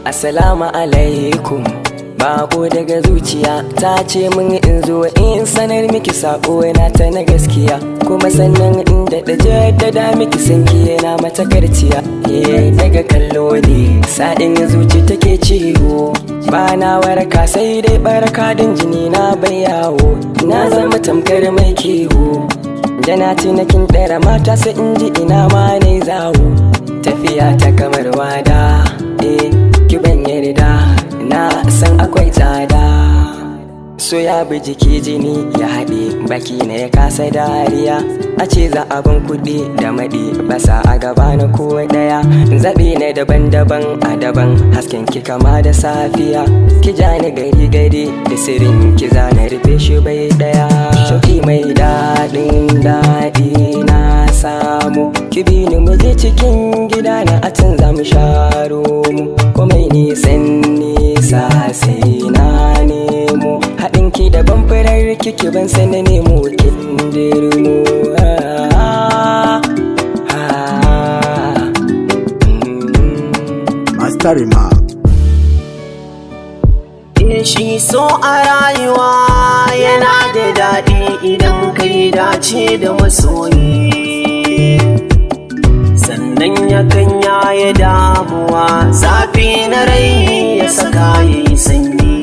Assalamu alaikum, bako daga zuciya ta ce min in zo in sanar miki sako na ta na gaskiya, kuma sannan in daɗa jaddada miki sanki yana mata karciya. Daga kallo ne sa'in zuci take ciwo, ba na waraka sai dai baraka din jini na bai yawo, na zama tamkar mai kiwo. Jana tinakin ɗara mata sai in ji ina ma ne zawo, tafiya ta kamar wada, ki ban yarda na san akwai tsada. So ya bi jiki jini ya haɗe, baki na ya kasa dariya, a ce za a ban kuɗi da maɗi basa a gaba na ko ɗaya. Zaɓi na daban-daban a daban, hasken ki kama da safiya, ki ja ni gari gari da sirrin ki za na rufe shi bai ɗaya. Shauki mai daɗin daɗi na samu, ki bi ni mu je cikin gida na a can za mu sharo mu, komai nisan nisa sai na nemo haɗin ki da ban farar kiki ban san na nemo kindirmo. Mastarima. Shi so a rayuwa yana da daɗi idan kai dace da masoyi, sannan yakan yaye damuwa, zafi na rai ya saka yayi sanyi,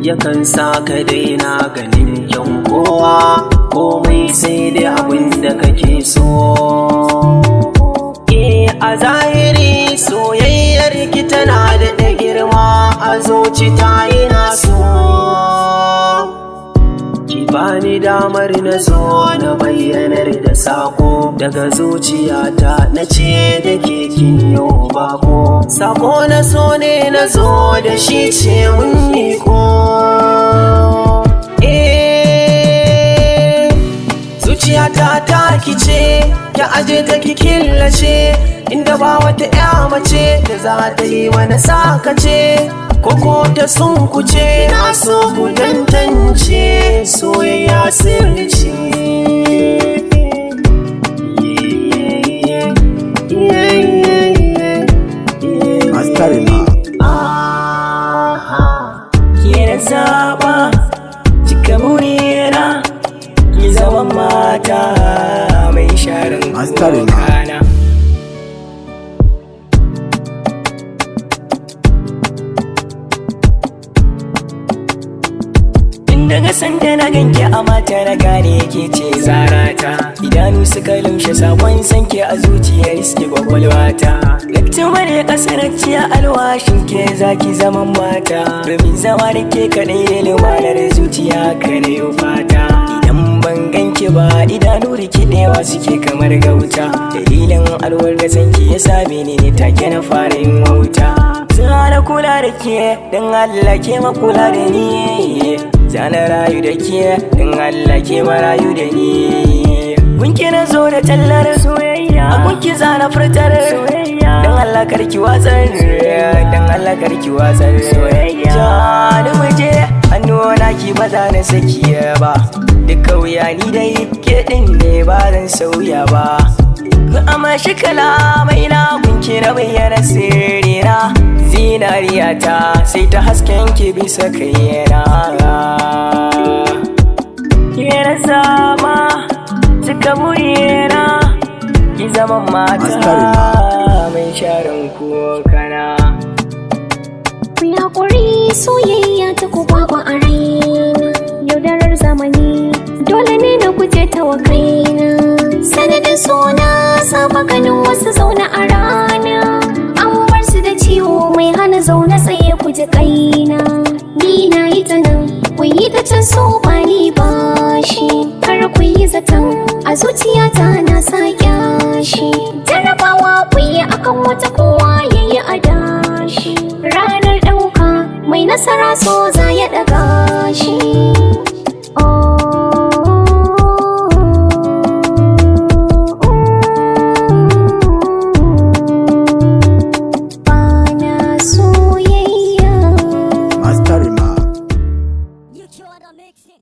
yakan sa ka daina ganin yan kowa, komai sai dai abin da kake so. A zahiri soyayyar ki tana da girma, a zuci ta yi naso, ki bani damar na zo na bayyanar da sako daga zuciyata, na ce da ke kin yau bako, sako na so ne na zo da shi ce mun miko. Zuciyata ta kice, ya aje ta ki killace, inda ba wata ya mace da za ta yi mana sakace, koko ta sunkuce. Na so ku tantance soyayya sirri. Mastarima. Ki zaba cika murina, ki zama mata mai sharin kokana. Daga sanda na ganke a mata na gane ke ce zarata, idanu suka lumshe sakon sanke a zuciyar iske kwakwalwata. Lakcin mare ƙasar ciya alwashin ke zaki zaman mata, domin zama da ke kaɗai da lumanar zuciya kare fata. Idan ban ganke ba idanu rikidewa suke kamar gauta, dalilin alwar da sanki ya same ni ne take na fara yin wauta. Zana kula da ke don Allah ke makula da ni, zana rayu da ke don Allah ke marayu da ni. Gunki na zo da tallar soyayya, a gunki zana furtar soyayya, don Allah karki watsar, don Allah karki watsar soyayya. Jani muje hannuna ki ba za na saki ba, duka wuya ni dai ke ɗin ne ba zan sauya ba. Amma shi kalamai na gunki na bayyana sirrina, zinariya ta sai ta hasken ki bisa kayyana. Kira sama cika burina, ki zama mata mai sharin kokana. Ku haƙuri soyayya ta ku babu a raina, yaudarar zamani dole ne na guje ta wa kaina. Sanadin suna saba ganin wasu zaune a rana, an bar su da ciwo mai hana zaune tsaye ku ji kaina. Ni na yi ta nan, ku yi ta can so ba ni ba shi, kar ku yi zaton a zuciyata na sa kyashi. Jarabawa ku yi akan wata kowa ya yi adashi, ranar ɗauka mai nasara so za ya ɗaga shi. Mastarima. You killed a mixing.